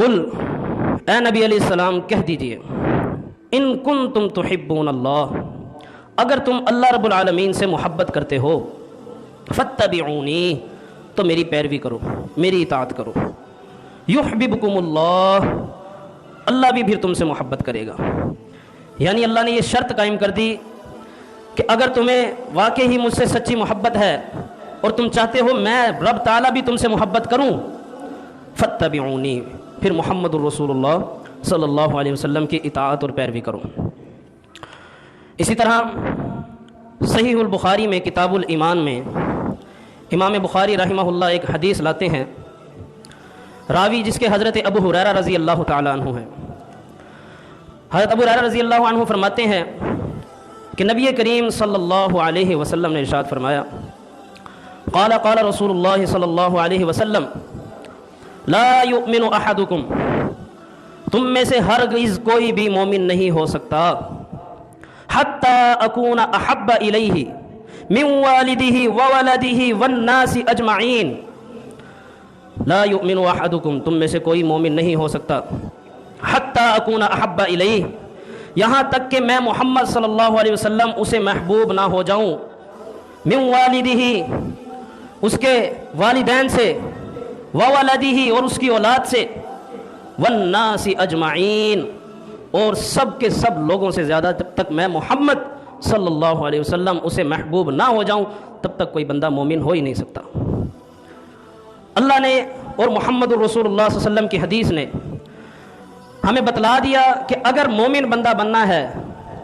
قل، اے نبی علیہ السلام کہہ دیجئے، ان کنتم تحبون اللہ، اگر تم اللہ رب العالمین سے محبت کرتے ہو، فاتبعونی، تو میری پیروی کرو، میری اطاعت کرو، یحببکم اللہ، اللہ بھی پھر تم سے محبت کرے گا۔ یعنی اللہ نے یہ شرط قائم کر دی کہ اگر تمہیں واقعی مجھ سے سچی محبت ہے اور تم چاہتے ہو میں رب تعالیٰ بھی تم سے محبت کروں، فاتبعونی، پھر محمد الرسول اللہ صلی اللہ علیہ وسلم کی اطاعت اور پیروی کرو۔ اسی طرح صحیح البخاری میں کتاب الایمان میں امام بخاری رحمہ اللہ ایک حدیث لاتے ہیں، راوی جس کے حضرت ابو ہریرہ رضی اللہ تعالیٰ عنہ ہیں۔ حضرت ابو ہریرہ رضی اللہ عنہ فرماتے ہیں کہ نبی کریم صلی اللہ علیہ وسلم نے ارشاد فرمایا، قال قال رسول اللہ صلی اللہ علیہ وسلم، لا یؤمن احدکم، تم میں سے ہرگز کوئی بھی مومن نہیں ہو سکتا، حتی اکون احب الیہ من والدہ وولدہ والناس اجمعین، لا یؤمن احدکم، تم میں سے کوئی مومن نہیں ہو سکتا، حتی اکون احب الیہ، یہاں تک کہ میں محمد صلی اللہ علیہ وسلم اسے محبوب نہ ہو جاؤں، من والدہ، اس کے والدین سے، وولدہ، اور اس کی اولاد سے، والناس اجمعین، اور سب کے سب لوگوں سے زیادہ، جب تک میں محمد صلی اللہ علیہ وسلم اسے محبوب نہ ہو جاؤں تب تک کوئی بندہ مومن ہو ہی نہیں سکتا۔ اللہ نے اور محمد الرسول اللہ صلی اللہ علیہ وسلم کی حدیث نے ہمیں بتلا دیا کہ اگر مومن بندہ بننا ہے،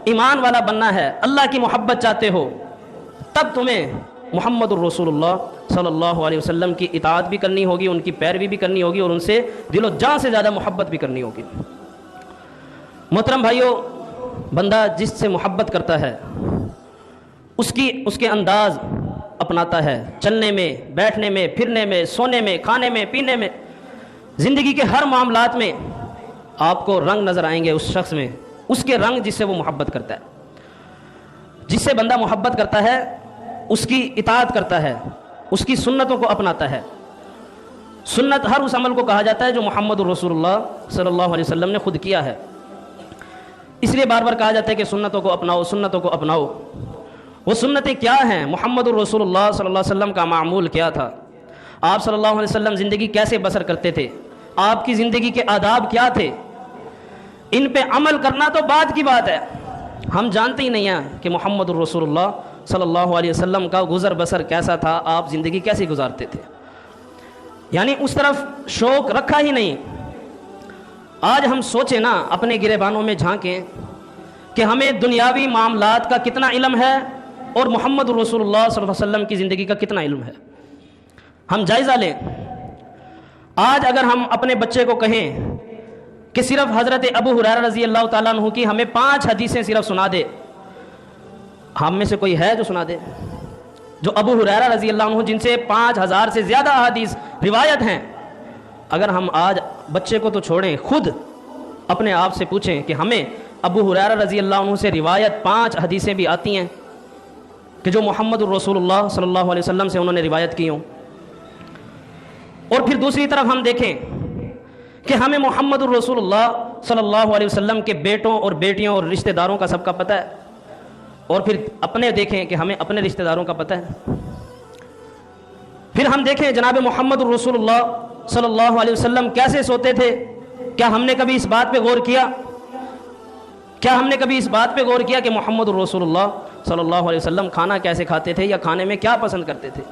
ایمان والا بننا ہے، اللہ کی محبت چاہتے ہو، تب تمہیں محمد الرسول اللہ صلی اللہ علیہ وسلم کی اطاعت بھی کرنی ہوگی، ان کی پیروی بھی کرنی ہوگی، اور ان سے دل و جان سے زیادہ محبت بھی کرنی ہوگی۔ محترم بھائیو، بندہ جس سے محبت کرتا ہے اس کے انداز اپناتا ہے، چلنے میں، بیٹھنے میں، پھرنے میں، سونے میں، کھانے میں، پینے میں، زندگی کے ہر معاملات میں آپ کو رنگ نظر آئیں گے اس شخص میں، اس کے رنگ جس سے وہ محبت کرتا ہے۔ جس سے بندہ محبت کرتا ہے اس کی اطاعت کرتا ہے، اس کی سنتوں کو اپناتا ہے۔ سنت ہر اس عمل کو کہا جاتا ہے جو محمد الرسول اللہ صلی اللہ علیہ وسلم نے خود کیا ہے، اس لیے بار بار کہا جاتا ہے کہ سنتوں کو اپناؤ، سنتوں کو اپناؤ۔ وہ سنتیں کیا ہیں؟ محمد الرسول اللہ صلی اللہ علیہ وسلم کا معمول کیا تھا، آپ صلی اللہ علیہ وسلم زندگی کیسے بسر کرتے تھے، آپ کی زندگی کے آداب کیا تھے، ان پہ عمل کرنا تو بعد کی بات ہے۔ ہم جانتے ہی نہیں ہیں کہ محمد الرسول اللہ صلی اللہ علیہ وسلم کا گزر بسر کیسا تھا، آپ زندگی کیسے گزارتے تھے، یعنی اس طرف شوق رکھا ہی نہیں۔ آج ہم سوچیں نا، اپنے گریبانوں میں جھانکیں کہ ہمیں دنیاوی معاملات کا کتنا علم ہے اور محمد الرسول اللہ صلی اللہ علیہ وسلم کی زندگی کا کتنا علم ہے۔ ہم جائزہ لیں۔ آج اگر ہم اپنے بچے کو کہیں کہ صرف حضرت ابو ہریرہ رضی اللہ تعالیٰ عنہ کی ہمیں 5 حدیثیں صرف سنا دے، ہم میں سے کوئی ہے جو سنا دے؟ جو ابو ہریرہ رضی اللہ عنہ جن سے 5000 سے زیادہ احادیث روایت ہیں، اگر ہم آج بچے کو تو چھوڑیں، خود اپنے آپ سے پوچھیں کہ ہمیں ابو ہریرہ رضی اللہ عنہ سے روایت 5 حدیثیں بھی آتی ہیں کہ جو محمد الرسول اللہ صلی اللہ علیہ وسلم سے انہوں نے روایت کی ہوں؟ اور پھر دوسری طرف ہم دیکھیں کہ ہمیں محمد الرسول اللہ صلی اللہ علیہ وسلم کے بیٹوں اور بیٹیوں اور رشتہ داروں کا سب کا پتہ ہے، اور پھر اپنے دیکھیں کہ ہمیں اپنے رشتہ داروں کا پتہ ہے۔ پھر ہم دیکھیں جناب محمد الرسول اللہ صلی اللہ علیہ وسلم کیسے سوتے تھے، کیا ہم نے کبھی اس بات پہ غور کیا؟ کیا ہم نے کبھی اس بات پہ غور کیا کہ محمد الرسول اللہ صلی اللہ علیہ وسلم کھانا کیسے کھاتے تھے یا کھانے میں کیا پسند کرتے تھے؟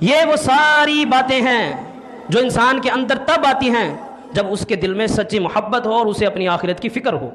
یہ وہ ساری باتیں ہیں جو انسان کے اندر تب آتی ہیں جب اس کے دل میں سچی محبت ہو اور اسے اپنی آخرت کی فکر ہو۔